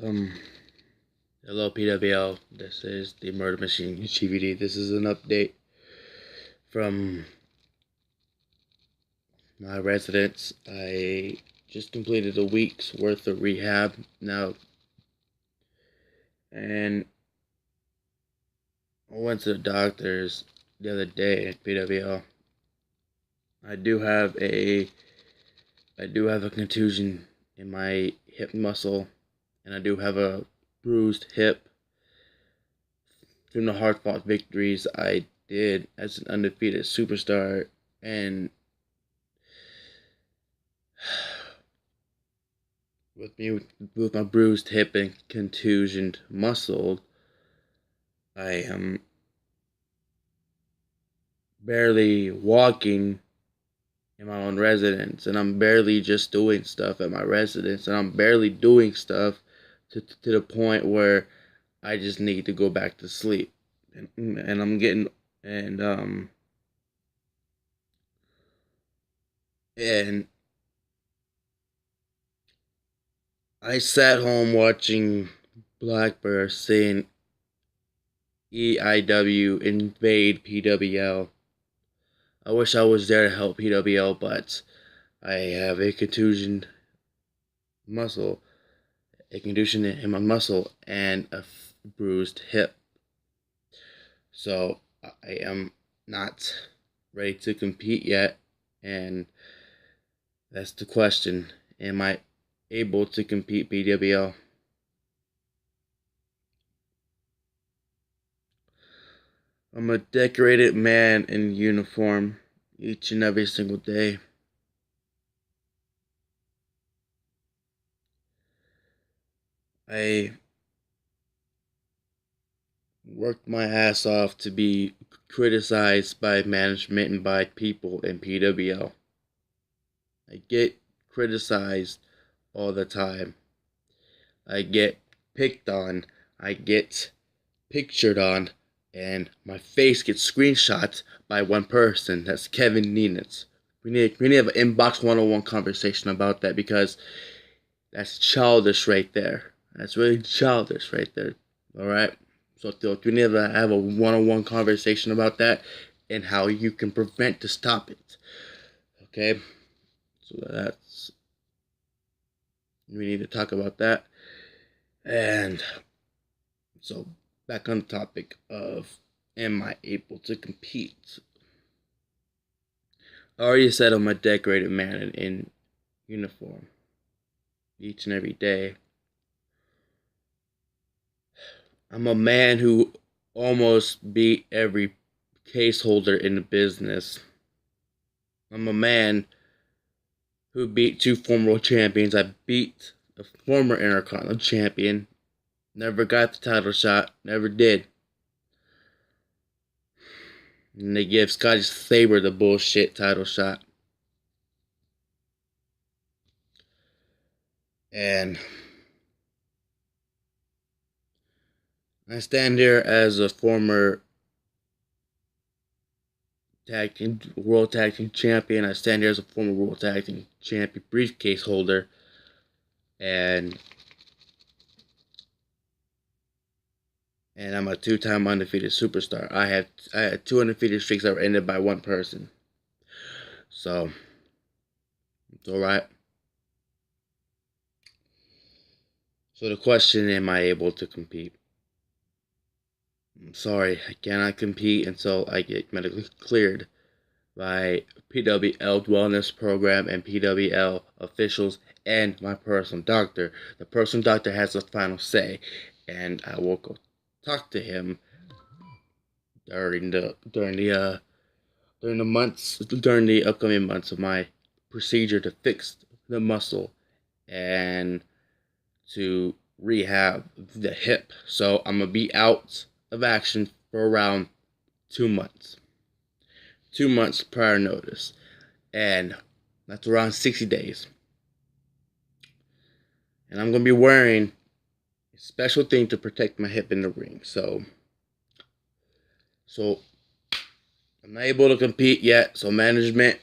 Um, Hello PWL. This is the Murder Machine GVD. This is an update from my residence. I just completed a week's worth of rehab now, and I went to the doctor's the other day at PWL. I do have a contusion in my hip muscle, and I do have a bruised hip from the hard-fought victories I did as an undefeated superstar, and with my bruised hip and contusioned muscle, I am barely walking in my own residence, and I'm barely just doing stuff at my residence, and I'm barely doing stuff to the point where I just need to go back to sleep, and I'm getting and I sat home watching Blackbird saying EIW invade PWL. I wish I was there to help PWL, but I have a contusion muscle, a contusion in my muscle, and a bruised hip. So I am not ready to compete yet, and that's the question. Am I able to compete PWL? I'm a decorated man in uniform each and every single day. I worked my ass off to be criticized by management and by people in PWL. I get criticized all the time. I get picked on. I get pictured on. And my face gets screenshot by one person. That's Kevin Neenitz. We need to have an inbox 101 conversation about that, because that's childish right there. That's really childish right there. Alright? So we need to have a 101 conversation about that and how you can prevent to stop it. Okay? So we need to talk about that. And so back on the topic of, am I able to compete? I already said I'm a decorated man in uniform each and every day. I'm a man who almost beat every case holder in the business. I'm a man who beat two former world champions. I beat a former Intercontinental champion. Never got the title shot. Never did. And they give Scotty Sabre the bullshit title shot. And I stand here as a former world tag team champion. I stand here as a former world tag team champion briefcase holder, and I'm a two-time undefeated superstar. I had two undefeated streaks that were ended by one person. So it's all right. So the question: am I able to compete? I'm sorry, I cannot compete until I get medically cleared by PWL Wellness Program and PWL officials and my personal doctor. The personal doctor has the final say, and I will go talk to him during the upcoming months of my procedure to fix the muscle and to rehab the hip. So I'm gonna be out of action for around 2 months. 2 months prior notice, and that's around 60 days. And I'm gonna be wearing a special thing to protect my hip in the ring. So I'm not able to compete yet. So management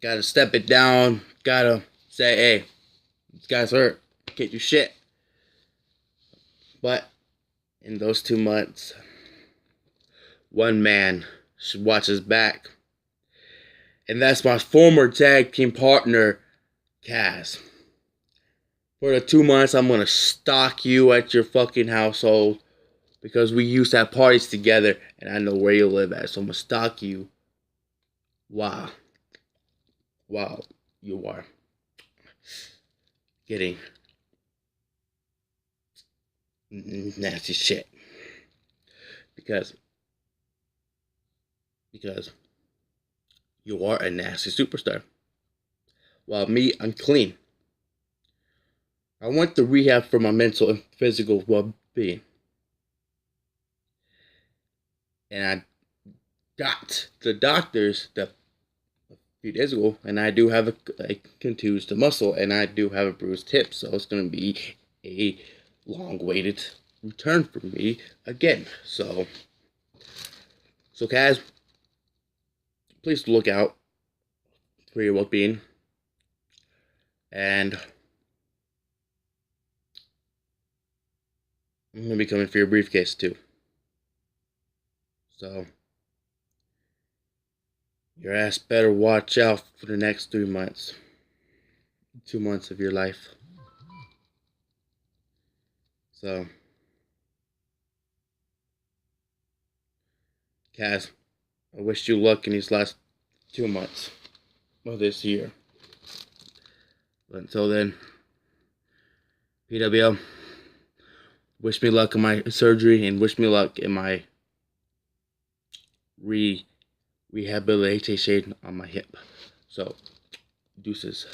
gotta step it down. Gotta say, hey, this guy's hurt. Can't do shit. But in those 2 months, one man should watch his back. And that's my former tag team partner, Kaz. For the 2 months, I'm going to stalk you at your fucking household. Because we used to have parties together, and I know where you live at. So I'm going to stalk you. Wow, you are getting nasty shit. Because you are a nasty superstar. While me, I'm clean. I went to rehab for my mental and physical well-being. And I got the doctors a few days ago, and I do have a contused muscle, and I do have a bruised hip, so it's going to be a long-awaited return for me again. So Kaz, please look out for your well-being, and I'm going to be coming for your briefcase too. So your ass better watch out for the next 3 months. 2 months of your life. So, Kaz, I wish you luck in these last 2 months of this year. But until then, PWL, wish me luck in my surgery and wish me luck in my rehabilitation on my hip. So, deuces.